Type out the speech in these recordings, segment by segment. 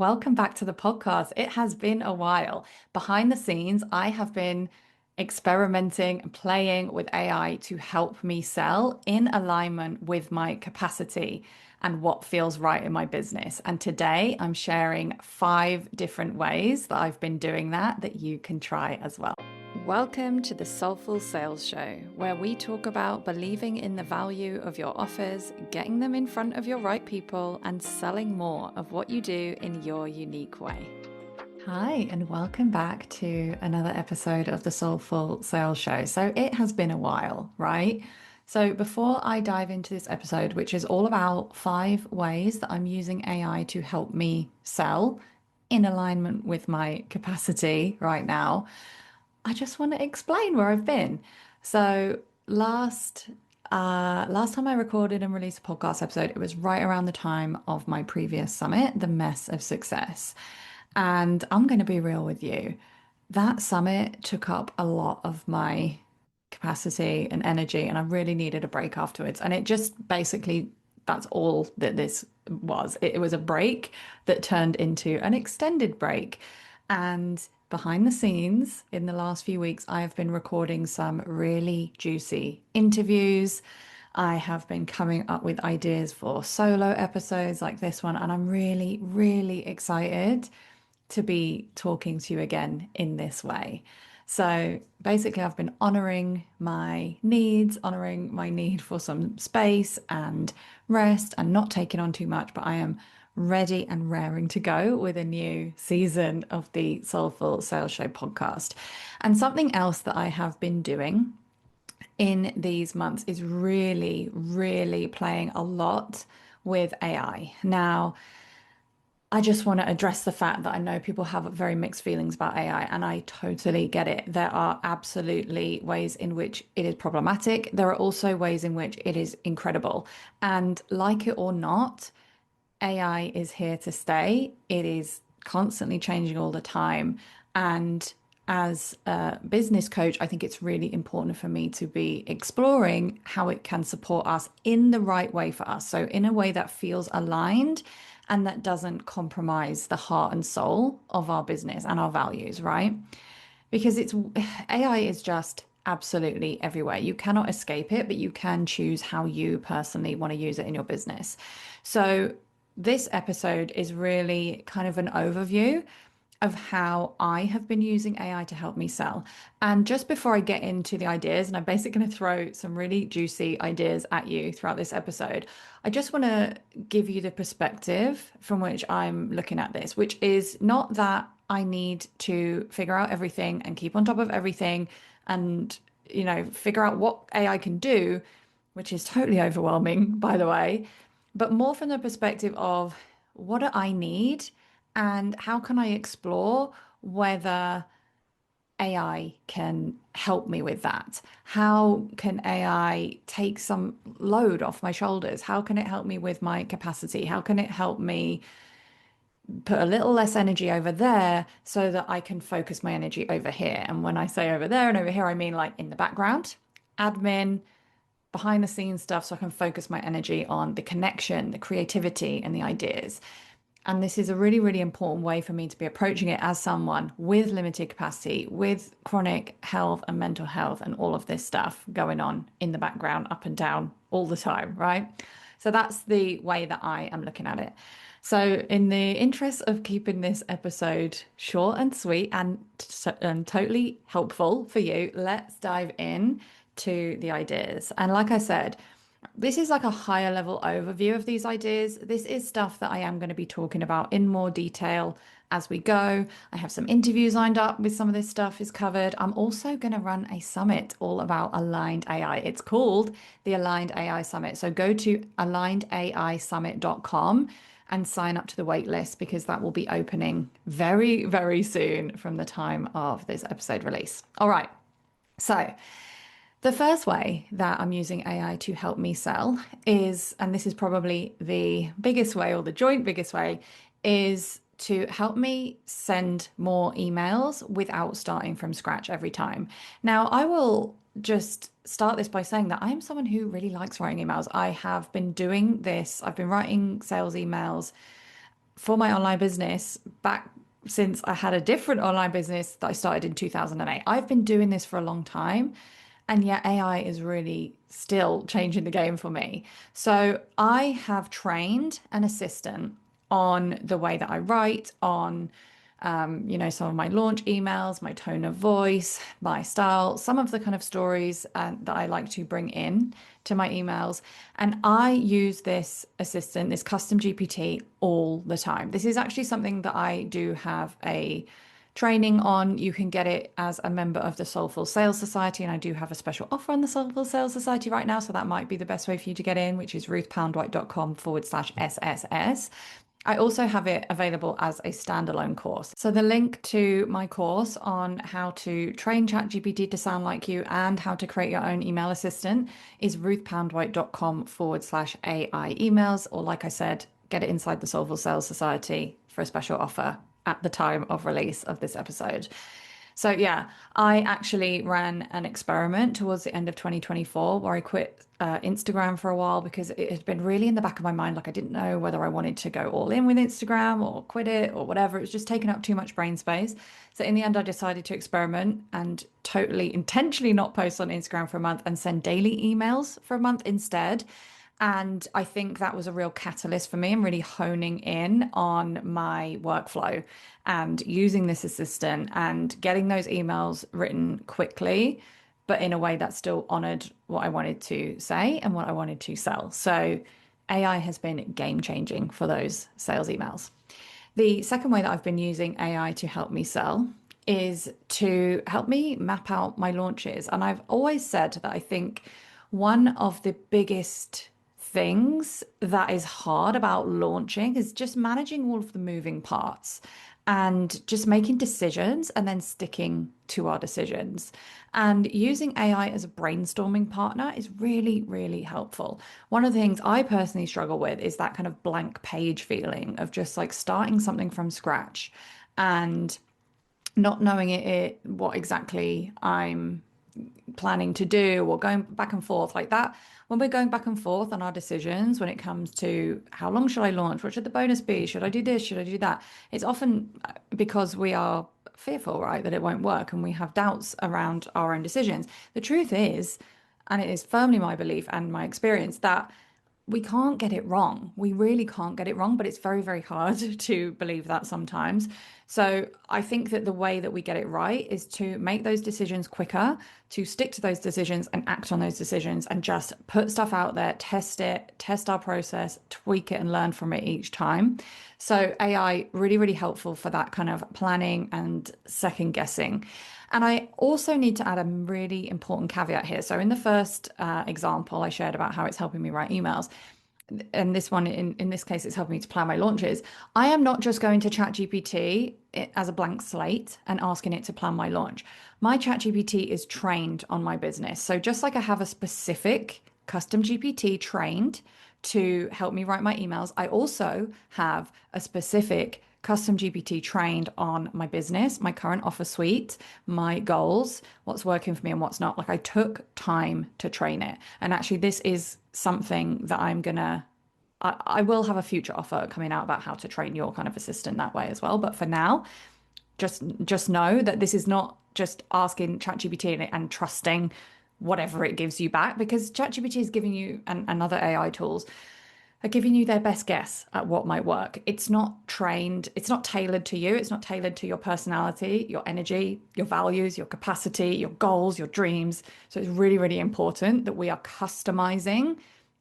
Welcome back to the podcast. It has been a while. Behind the scenes, I have been experimenting and playing with AI to help me sell in alignment with my capacity and what feels right in my business. And today I'm sharing 5 different ways that I've been doing that you can try as well. Welcome to the Soulful Sales Show, where we talk about believing in the value of your offers, getting them in front of your right people, and selling more of what you do in your unique way. Hi, and welcome back to another episode of the Soulful Sales Show. So it has been a while, right? So before I dive into this episode, which is all about 5 ways that I'm using AI to help me sell in alignment with my capacity right now, I just want to explain where I've been. So last time I recorded and released a podcast episode, it was right around the time of my previous summit, the Mess of Success. And I'm going to be real with you. That summit took up a lot of my capacity and energy, and I really needed a break afterwards. And it just basically, that's all that this was. It was a break that turned into an extended break. And behind the scenes, in the last few weeks, I have been recording some really juicy interviews. I have been coming up with ideas for solo episodes like this one, and I'm really, really excited to be talking to you again in this way. So basically, I've been honoring my need for some space and rest and not taking on too much, but I am ready and raring to go with a new season of the Soulful Sales Show podcast. And something else that I have been doing in these months is really, really playing a lot with AI. Now, I just want to address the fact that I know people have very mixed feelings about AI, and I totally get it. There are absolutely ways in which it is problematic. There are also ways in which it is incredible. And like it or not, AI is here to stay. It is constantly changing all the time. And as a business coach, I think it's really important for me to be exploring how it can support us in the right way for us. So, in a way that feels aligned and that doesn't compromise the heart and soul of our business and our values, right? Because it's AI is just absolutely everywhere. You cannot escape it, but you can choose how you personally want to use it in your business. So, this episode is really kind of an overview of how I have been using AI to help me sell. And just before I get into the ideas, and I'm basically going to throw some really juicy ideas at you throughout this episode, I just want to give you the perspective from which I'm looking at this, which is not that I need to figure out everything and keep on top of everything and, figure out what AI can do, which is totally overwhelming, by the way, but more from the perspective of what do I need and how can I explore whether AI can help me with that? How can AI take some load off my shoulders? How can it help me with my capacity? How can it help me put a little less energy over there so that I can focus my energy over here? And when I say over there and over here, I mean like in the background, admin, behind the scenes stuff, so I can focus my energy on the connection, the creativity, and the ideas. And this is a really, really important way for me to be approaching it as someone with limited capacity, with chronic health and mental health, and all of this stuff going on in the background, up and down all the time, right? So that's the way that I am looking at it. So, in the interest of keeping this episode short and sweet and totally helpful for you, let's dive in to the ideas. And like I said, this is like a higher level overview of these ideas. This is stuff that I am going to be talking about in more detail as we go. I have some interviews lined up with some of this stuff is covered. I'm also going to run a summit all about aligned AI. It's called the Aligned AI Summit. So go to alignedAIsummit.com and sign up to the wait list because that will be opening very, very soon from the time of this episode release. All right. So, the first way that I'm using AI to help me sell is, and this is probably the biggest way or the joint biggest way, is to help me send more emails without starting from scratch every time. Now, I will just start this by saying that I am someone who really likes writing emails. I have been doing this, I've been writing sales emails for my online business back since I had a different online business that I started in 2008. I've been doing this for a long time, and yet AI is really still changing the game for me. So I have trained an assistant on the way that I write, on some of my launch emails, my tone of voice, my style, some of the kind of stories that I like to bring in to my emails. And I use this assistant, this custom GPT, all the time. This is actually something that I do have a training on. You can get it as a member of the Soulful Sales Society, and I do have a special offer on the Soulful Sales Society right now, so that might be the best way for you to get in, which is ruthpoundwhite.com/SSS. I also have it available as a standalone course. So the link to my course on how to train ChatGPT to sound like you and how to create your own email assistant is ruthpoundwhite.com/AI emails, or like I said, get it inside the Soulful Sales Society for a special offer at the time of release of this episode. So yeah, I actually ran an experiment towards the end of 2024 where I quit Instagram for a while because it had been really in the back of my mind. Like I didn't know whether I wanted to go all in with Instagram or quit it or whatever. It was just taking up too much brain space. So in the end, I decided to experiment and totally intentionally not post on Instagram for a month and send daily emails for a month instead. And I think that was a real catalyst for me and really honing in on my workflow and using this assistant and getting those emails written quickly, but in a way that still honored what I wanted to say and what I wanted to sell. So AI has been game changing for those sales emails. The second way that I've been using AI to help me sell is to help me map out my launches. And I've always said that I think one of the biggest things that is hard about launching is just managing all of the moving parts and just making decisions and then sticking to our decisions. And using AI as a brainstorming partner is really, really helpful. One of the things I personally struggle with is that kind of blank page feeling of just like starting something from scratch and not knowing what exactly I'm planning to do or going back and forth like that. When we're going back and forth on our decisions when it comes to how long should I launch, what should the bonus be, should I do this, should I do that, it's often because we are fearful, right, that it won't work and we have doubts around our own decisions. The truth is, and it is firmly my belief and my experience, that we can't get it wrong. We really can't get it wrong, but it's very, very hard to believe that sometimes. So I think that the way that we get it right is to make those decisions quicker, to stick to those decisions and act on those decisions and just put stuff out there, test it, test our process, tweak it and learn from it each time. So AI really, really helpful for that kind of planning and second guessing. And I also need to add a really important caveat here. So in the first example, I shared about how it's helping me write emails. And this one, in this case, it's helping me to plan my launches. I am not just going to ChatGPT as a blank slate and asking it to plan my launch. My ChatGPT is trained on my business. So just like I have a specific custom GPT trained to help me write my emails, I also have a specific custom GPT trained on my business, my current offer suite, my goals, what's working for me and what's not. Like I took time to train it. And actually, this is something that I will have a future offer coming out about how to train your kind of assistant that way as well. But for now, just know that this is not just asking ChatGPT and trusting whatever it gives you back, because ChatGPT is giving you and other AI tools are giving you their best guess at what might work. It's not trained, it's not tailored to you, it's not tailored to your personality, your energy, your values, your capacity, your goals, your dreams. So it's really, really important that we are customizing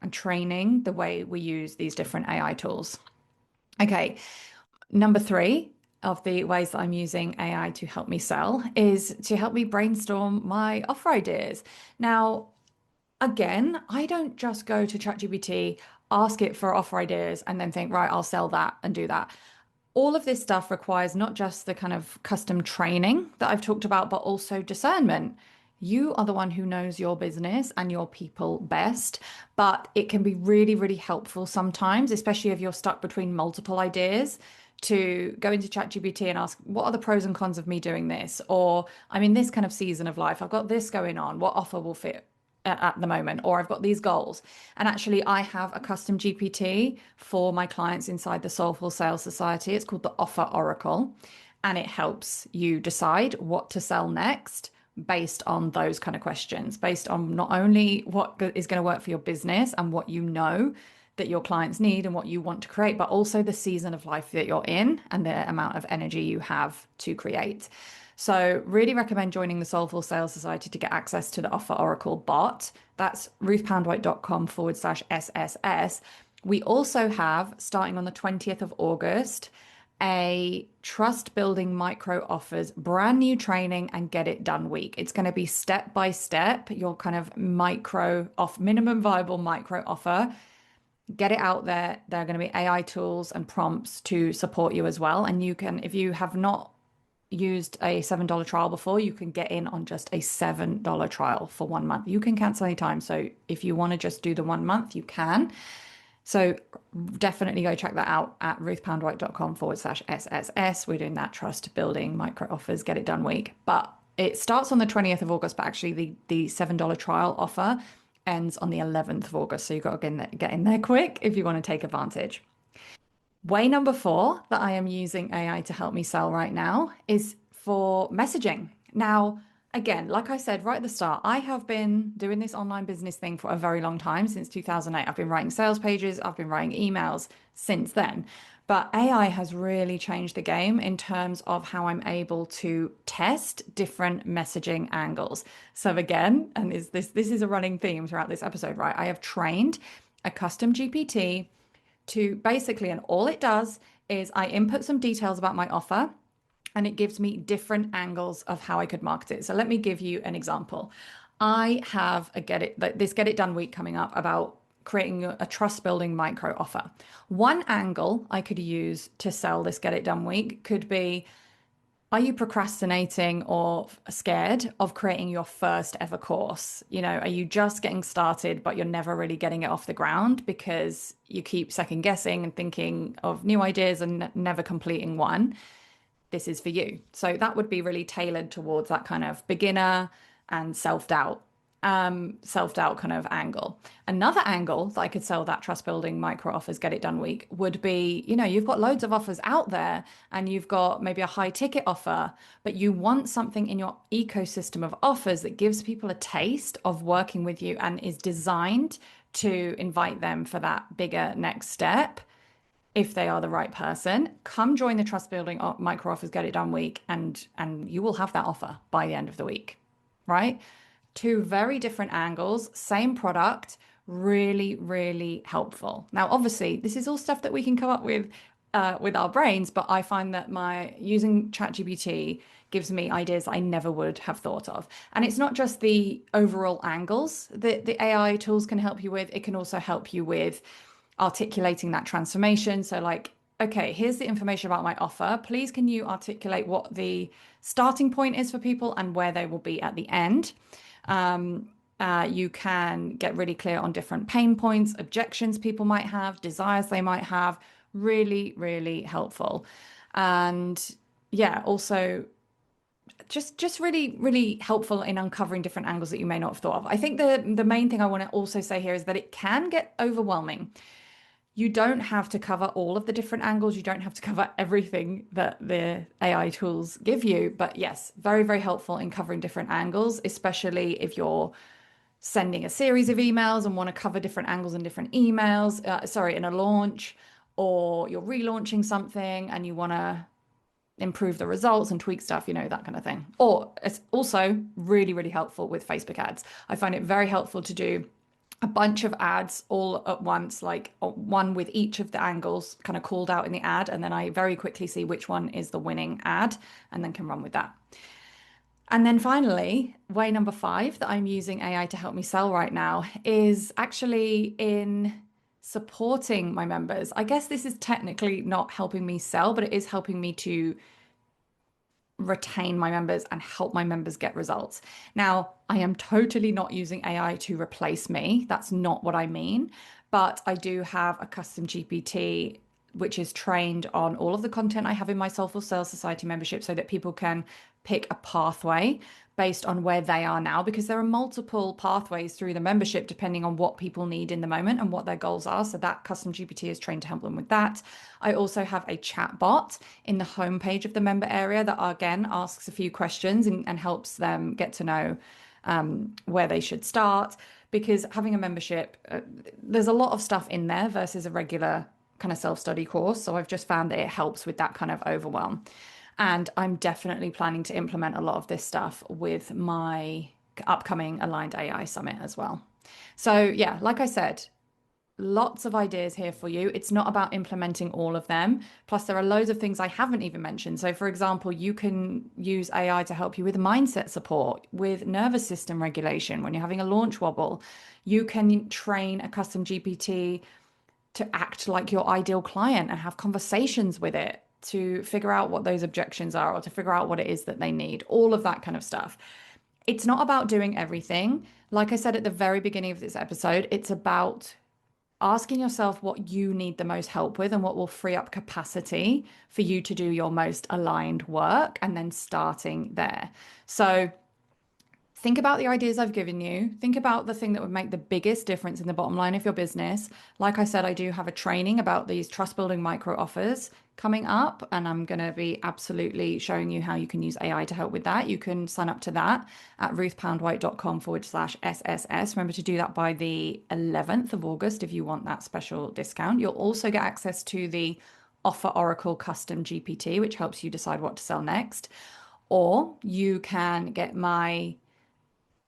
and training the way we use these different AI tools. Okay, number three of the ways that I'm using AI to help me sell is to help me brainstorm my offer ideas. Now, again, I don't just go to ChatGPT, ask it for offer ideas, and then think, right, I'll sell that and do that. All of this stuff requires not just the kind of custom training that I've talked about, but also discernment. You are the one who knows your business and your people best, but it can be really, really helpful sometimes, especially if you're stuck between multiple ideas, to go into ChatGPT and ask, what are the pros and cons of me doing this? Or I'm in this kind of season of life, I've got this going on, what offer will fit at the moment, or I've got these goals. And actually, I have a custom GPT for my clients inside the Soulful Sales Society. It's called the Offer Oracle, and it helps you decide what to sell next based on those kind of questions, based on not only what is going to work for your business and what you know that your clients need and what you want to create, but also the season of life that you're in and the amount of energy you have to create. So, really recommend joining the Soulful Sales Society to get access to the Offer Oracle bot. That's ruthpoundwhite.com/SSS. We also have, starting on the 20th of August, a trust building micro offers brand new training and get it done week. It's going to be step by step, your kind of micro off minimum viable micro offer. Get it out there. There are going to be AI tools and prompts to support you as well. And you can, if you have not used a $7 trial before, you can get in on just a $7 trial for 1 month. You can cancel anytime. So if you want to just do the 1 month, you can. So definitely go check that out at ruthpoundwhite.com/SSS. We're doing that trust building micro offers, get it done week. But it starts on the 20th of August, but actually the $7 trial offer ends on the 11th of August. So you've got to get in there quick if you want to take advantage. Way number four that I am using AI to help me sell right now is for messaging. Now, again, like I said right at the start, I have been doing this online business thing for a very long time, since 2008. I've been writing sales pages, I've been writing emails since then. But AI has really changed the game in terms of how I'm able to test different messaging angles. So again, and this is a running theme throughout this episode, right? I have trained a custom GPT to basically, and all it does is I input some details about my offer and it gives me different angles of how I could market it. So let me give you an example. I have this get it done week coming up about creating a trust building micro offer. One angle I could use to sell this get it done week could be, are you procrastinating or scared of creating your first ever course? Are you just getting started, but you're never really getting it off the ground because you keep second guessing and thinking of new ideas and never completing one? This is for you. So that would be really tailored towards that kind of beginner and self-doubt kind of angle. Another angle that I could sell that trust building micro offers get it done week would be, you've got loads of offers out there and you've got maybe a high ticket offer, but you want something in your ecosystem of offers that gives people a taste of working with you and is designed to invite them for that bigger next step. If they are the right person, come join the trust building micro offers get it done week, and you will have that offer by the end of the week, right? Two very different angles, same product, really, really helpful. Now, obviously, this is all stuff that we can come up with our brains, but I find that my using ChatGPT gives me ideas I never would have thought of. And it's not just the overall angles that the AI tools can help you with, it can also help you with articulating that transformation. So, like, okay, here's the information about my offer. Please, can you articulate what the starting point is for people and where they will be at the end? You can get really clear on different pain points, objections people might have, desires they might have. Really, really helpful. And yeah, also just really, really helpful in uncovering different angles that you may not have thought of. I think the main thing I want to also say here is that it can get overwhelming. You don't have to cover all of the different angles. You don't have to cover everything that the AI tools give you. But yes, very, very helpful in covering different angles, especially if you're sending a series of emails and want to cover different angles in different emails, in a launch, or you're relaunching something and you want to improve the results and tweak stuff, that kind of thing. Or it's also really, really helpful with Facebook ads. I find it very helpful to do a bunch of ads all at once, like one with each of the angles kind of called out in the ad. And then I very quickly see which one is the winning ad and then can run with that. And then finally, way number 5 that I'm using AI to help me sell right now is actually in supporting my members. I guess this is technically not helping me sell, but it is helping me to retain my members and help my members get results. Now, I am totally not using AI to replace me. That's not what I mean. But I do have a custom GPT which is trained on all of the content I have in my Soulful Sales Society membership so that people can pick a pathway based on where they are now, because there are multiple pathways through the membership depending on what people need in the moment and what their goals are. So that custom GPT is trained to help them with that. I also have a chat bot in the homepage of the member area that again asks a few questions and helps them get to know where they should start. Because having a membership, there's a lot of stuff in there versus a regular kind of self-study course. So I've just found that it helps with that kind of overwhelm. And I'm definitely planning to implement a lot of this stuff with my upcoming Aligned AI Summit as well. So, yeah, like I said, lots of ideas here for you. It's not about implementing all of them. Plus, there are loads of things I haven't even mentioned. So, for example, you can use AI to help you with mindset support, with nervous system regulation when you're having a launch wobble. You can train a custom GPT to act like your ideal client and have conversations with it to figure out what those objections are or to figure out what it is that they need, all of that kind of stuff. It's not about doing everything. Like I said at the very beginning of this episode, it's about asking yourself what you need the most help with and what will free up capacity for you to do your most aligned work and then starting there. So think about the ideas I've given you. Think about the thing that would make the biggest difference in the bottom line of your business. Like I said, I do have a training about these trust building micro offers coming up, and I'm going to be absolutely showing you how you can use AI to help with that. You can sign up to that at ruthpoundwhite.com/SSS. Remember to do that by the 11th of August if you want that special discount. You'll also get access to the Offer Oracle Custom GPT, which helps you decide what to sell next. Or you can get my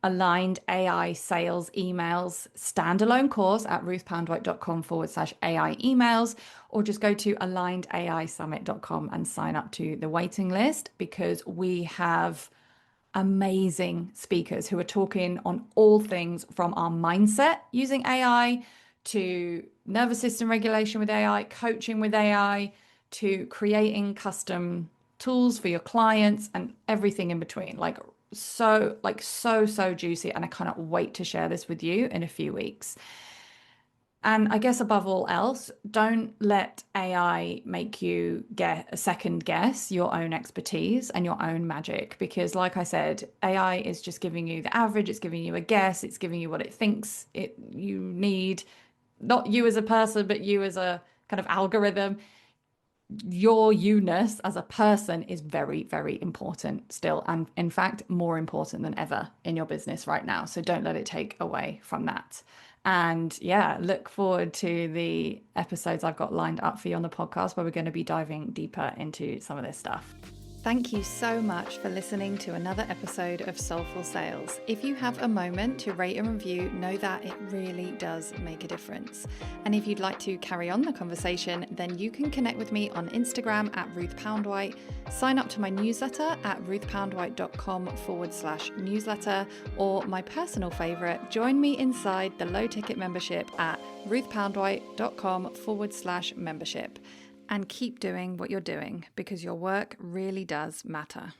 Aligned AI Sales Emails standalone course at ruthpoundwhite.com/AI emails, or just go to alignedAIsummit.com and sign up to the waiting list, because we have amazing speakers who are talking on all things from our mindset using AI to nervous system regulation with AI, coaching with AI, to creating custom tools for your clients and everything in between. So juicy, and I cannot wait to share this with you in a few weeks. And I guess above all else, don't let AI make you get a second guess your own expertise and your own magic. Because like I said, AI is just giving you the average, it's giving you a guess, it's giving you what it thinks you need. Not you as a person, but you as a kind of algorithm. Your you-ness as a person is very, very important still. And in fact, more important than ever in your business right now. So don't let it take away from that. And yeah, look forward to the episodes I've got lined up for you on the podcast where we're going to be diving deeper into some of this stuff. Thank you so much for listening to another episode of Soulful Sales. If you have a moment to rate and review, know that it really does make a difference. And if you'd like to carry on the conversation, then you can connect with me on Instagram at Ruth Poundwhite, sign up to my newsletter at ruthpoundwhite.com/newsletter, or my personal favorite, join me inside the low ticket membership at ruthpoundwhite.com/membership. And keep doing what you're doing, because your work really does matter.